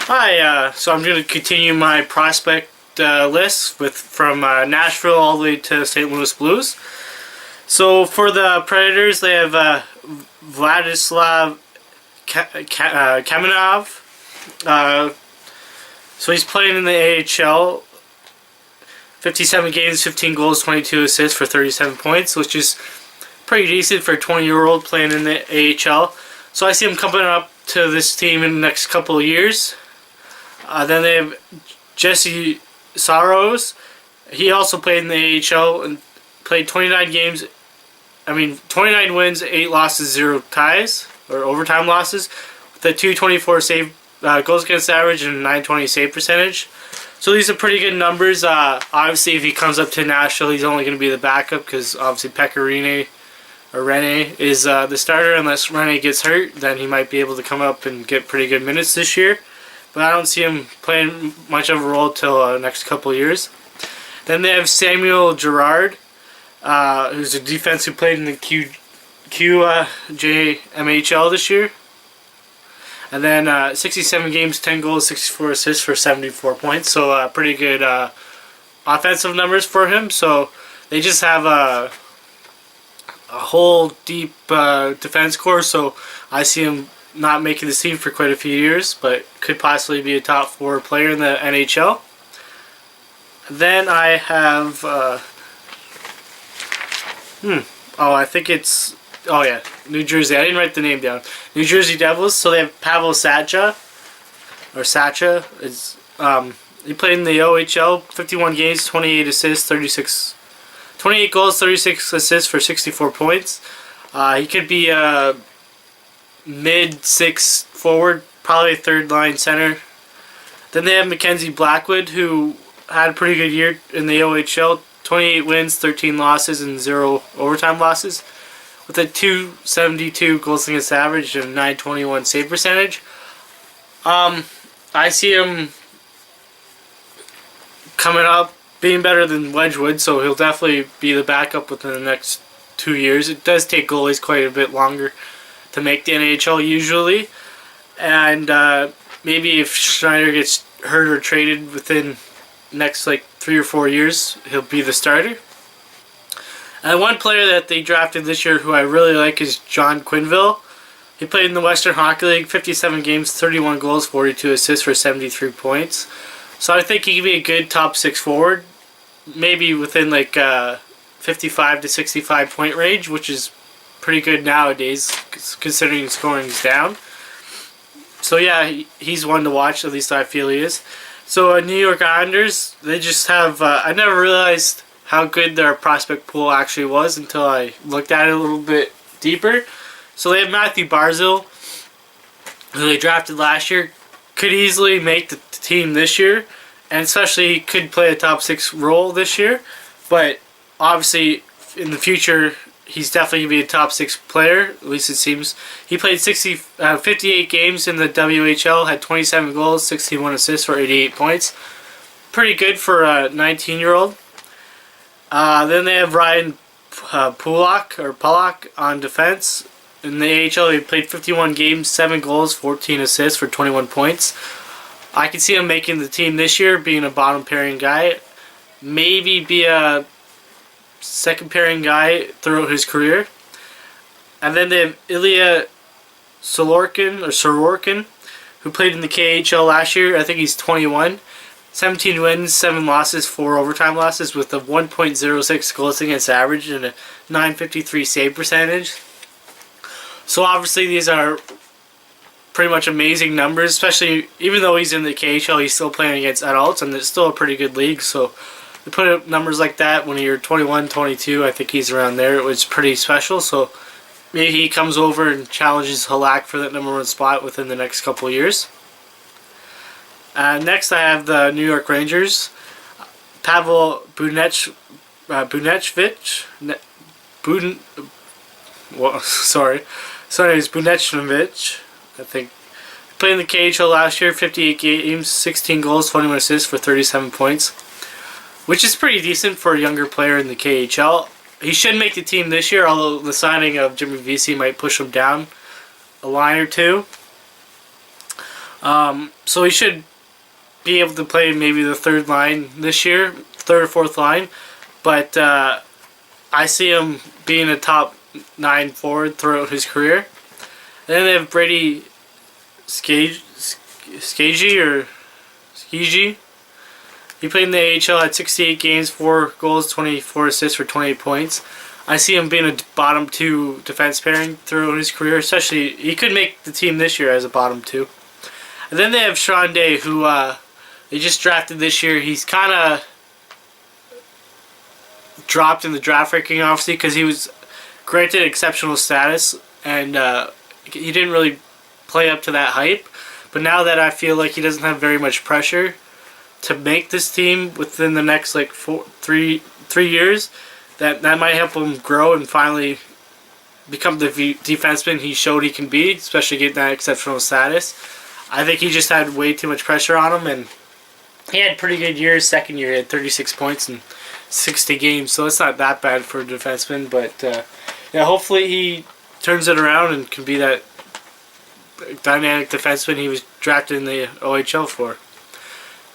Hi, so I'm going to continue my prospect list from Nashville all the way to St. Louis Blues. So for the Predators, they have Vladislav Kamenov. So he's playing in the AHL. 57 games, 15 goals, 22 assists for 37 points, which is pretty decent for a 20-year-old playing in the AHL. So I see him coming up to this team in the next couple of years. Then they have Jesse Saros. He also played in the AHL and played 29 games. 29 wins, 8 losses, 0 ties, or overtime losses, with a 224 save, goals against average and a 920 save percentage. So these are pretty good numbers. Obviously, if he comes up to Nashville, he's only going to be the backup because obviously Pecorine or Rene is the starter. Unless Rene gets hurt, then he might be able to come up and get pretty good minutes this year. But I don't see him playing much of a role till the next couple of years. Then they have Samuel Girard, who's a defense who played in the QJMHL this year. And then 67 games, 10 goals, 64 assists for 74 points. So pretty good offensive numbers for him. So they just have a whole deep defense core. So I see him not making the team for quite a few years, but could possibly be a top 4 player in the NHL. Then I have I think it's New Jersey. I didn't write the name down. New Jersey Devils. So they have Pavel Sacha. He played in the OHL, 51 games, 28 assists, 28 goals, 36 assists for 64 points. He could be a mid-6 forward, probably a third-line center. Then they have Mackenzie Blackwood, who had a pretty good year in the OHL, 28 wins, 13 losses, and 0 overtime losses, with a 272 goals against average and a 921 save percentage. I see him coming up, being better than Wedgwood, so he'll definitely be the backup within the next 2 years. It does take goalies quite a bit longer to make the NHL usually, and maybe if Schneider gets hurt or traded within next 3 or 4 years, he'll be the starter. And one player that they drafted this year who I really like is John Quinville. He played in the Western Hockey League, 57 games, 31 goals, 42 assists for 73 points. So I think he could be a good top 6 forward, maybe within 55 to 65 point range, which is pretty good nowadays considering scoring's down. So yeah, he's one to watch, at least I feel he is. So New York Islanders, they just have, I never realized how good their prospect pool actually was until I looked at it a little bit deeper. So they have Matthew Barzil, who they drafted last year, could easily make the team this year, and especially could play a top 6 role this year. But obviously, in the future, he's definitely going to be a top 6 player, at least it seems. He played 58 games in the WHL, had 27 goals, 61 assists for 88 points. Pretty good for a 19-year-old. Then they have Ryan Pulock on defense. In the AHL, he played 51 games, 7 goals, 14 assists for 21 points. I can see him making the team this year, being a bottom pairing guy. Maybe be a second pairing guy throughout his career. And then they have Ilya Sorokin, who played in the KHL last year. I think he's 21. 17 wins, 7 losses, 4 overtime losses, with a 1.06 goals against average and a 953 save percentage. So obviously these are pretty much amazing numbers, especially even though he's in the KHL, he's still playing against adults, and it's still a pretty good league. So to put up numbers like that when you're 21, 22, I think he's around there. It was pretty special. So maybe he comes over and challenges Halak for that #1 spot within the next couple of years. Next, I have the New York Rangers. Pavel Bunechvich. Sorry, it's Bunechvich, I think. He played in the KHL last year, 58 games, 16 goals, 21 assists for 37 points, which is pretty decent for a younger player in the KHL. He should make the team this year, although the signing of Jimmy Vesey might push him down a line or two. So he should be able to play maybe the third line this year, third or fourth line. But I see him being a top 9 forward throughout his career. And then they have Brady Skagey or Skegey. He played in the AHL at 68 games, 4 goals, 24 assists for 28 points. I see him being a bottom 2 defense pairing throughout his career. Especially, he could make the team this year as a bottom 2. And then they have Sean Day, who they just drafted this year. He's kind of dropped in the draft ranking, obviously, because he was granted exceptional status, and he didn't really play up to that hype. But now that I feel like he doesn't have very much pressure to make this team within the next like 3 years, that might help him grow and finally become the defenseman he showed he can be, especially getting that exceptional status. I think he just had way too much pressure on him, and he had pretty good years. Second year, he had 36 points in 60 games, so it's not that bad for a defenseman. But yeah, hopefully he turns it around and can be that dynamic defenseman he was drafted in the OHL for.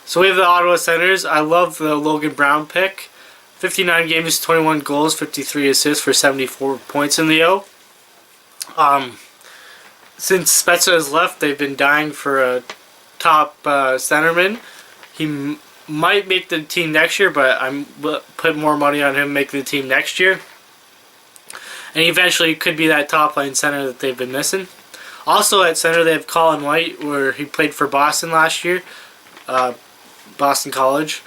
So we have the Ottawa Senators. I love the Logan Brown pick. 59 games, 21 goals, 53 assists for 74 points in the O. Since Spezza has left, they've been dying for a top centerman. He might make the team next year, but I'm put more money on him making the team next year. And he eventually could be that top line center that they've been missing. Also at center, they have Colin White, where he played for Boston last year, Boston College.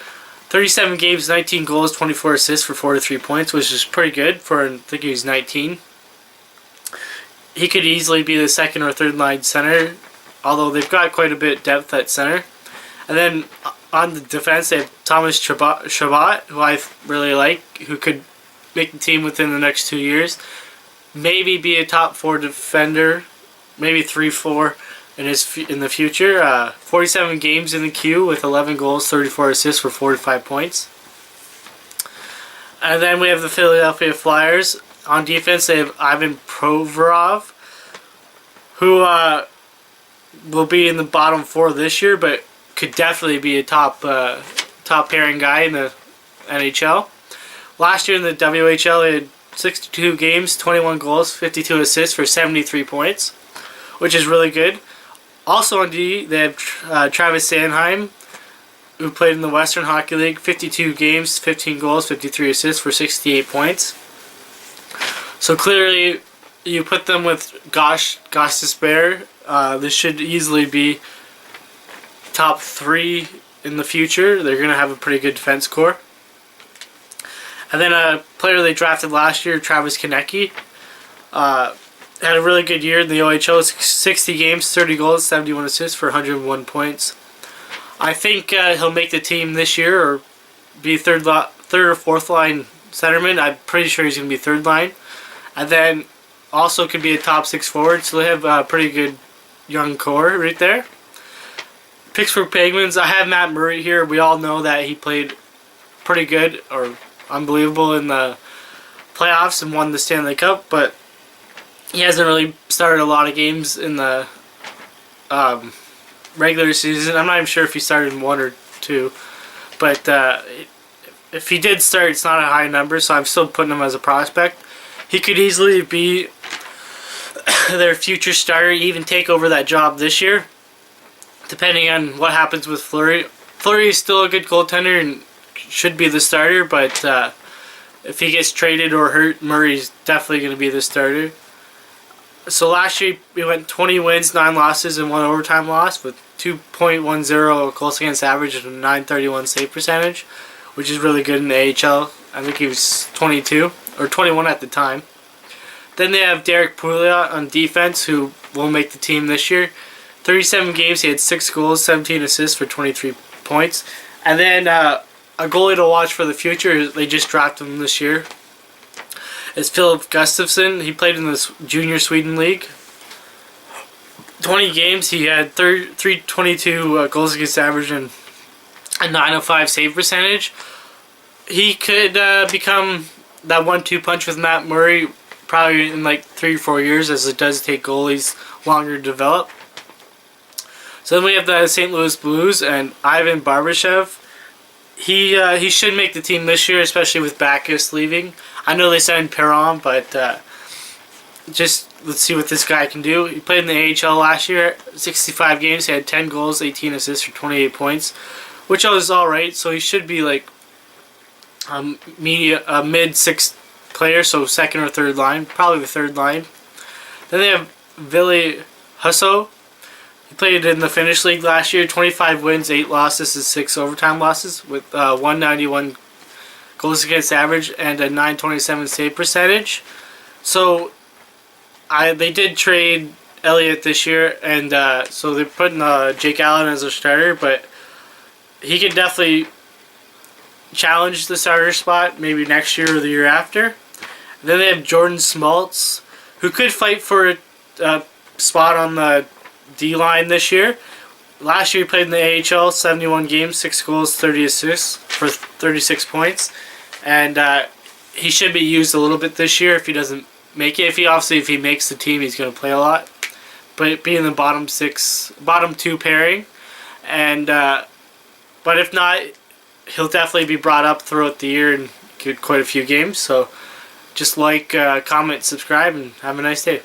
37 games, 19 goals, 24 assists for 43 points, which is pretty good for, I think he was 19. He could easily be the second or third line center, although they've got quite a bit of depth at center. And then on the defense, they have Thomas Chabot, who I really like, who could make the team within the next 2 years. Maybe be a top 4 defender, maybe 3-4 in the future. 47 games in the queue with 11 goals, 34 assists for 45 points. And then we have the Philadelphia Flyers. On defense, they have Ivan Provorov, who will be in the bottom 4 this year, but could definitely be a top pairing guy in the NHL. Last year in the WHL, he had 62 games, 21 goals, 52 assists for 73 points, which is really good. Also on D, they have Travis Sanheim, who played in the Western Hockey League, 52 games, 15 goals, 53 assists for 68 points. So clearly, you put them with Gosh Despair, this should easily be top 3 in the future. They're going to have a pretty good defense core. And then a player they drafted last year, Travis Konecny, had a really good year in the OHL, 60 games, 30 goals, 71 assists for 101 points. I think he'll make the team this year or be third or fourth line centerman. I'm pretty sure he's going to be third line. And then also could be a top 6 forward, so they have a pretty good young core right there. Pittsburgh Penguins, I have Matt Murray here. We all know that he played pretty good or unbelievable in the playoffs and won the Stanley Cup, but he hasn't really started a lot of games in the regular season. I'm not even sure if he started in 1 or 2, but if he did start, it's not a high number, so I'm still putting him as a prospect. He could easily be their future starter, even take over that job this year, depending on what happens with Fleury. Fleury is still a good goaltender and should be the starter, but if he gets traded or hurt, Murray's definitely going to be the starter. So last year we went 20 wins, 9 losses, and 1 overtime loss with 2.10 goals against average and a .931 save percentage, which is really good in the AHL. I think he was 22 or 21 at the time. Then they have Derek Pouliot on defense, who will make the team this year. 37 games, he had 6 goals, 17 assists for 23 points. And then a goalie to watch for the future, they just drafted him this year, is Philip Gustafsson. He played in the Junior Sweden League. 20 games, he had 322 goals against average and a .905 save percentage. He could become that 1-2 punch with Matt Murray probably in like 3 or 4 years, as it does take goalies longer to develop. So then we have the St. Louis Blues and Ivan Barbashev. He should make the team this year, especially with Backus leaving. I know they signed Perron, but just let's see what this guy can do. He played in the AHL last year, 65 games. He had 10 goals, 18 assists for 28 points, which was all right. So he should be like a mid-6 player, so second or third line, probably the third line. Then they have Ville Husso. He played in the Finnish league last year, 25 wins, 8 losses, and 6 overtime losses with 191 goals against average and a 927 save percentage. So they did trade Elliott this year, and so they're putting Jake Allen as a starter, but he can definitely challenge the starter spot maybe next year or the year after. And then they have Jordan Smoltz, who could fight for a spot on the D-line this year. Last year he played in the AHL, 71 games, 6 goals, 30 assists for 36 points. And he should be used a little bit this year if he doesn't make it. If he makes the team, he's going to play a lot. But be in the bottom 2 pairing. And but if not, he'll definitely be brought up throughout the year and get quite a few games. So just like, comment, subscribe, and have a nice day.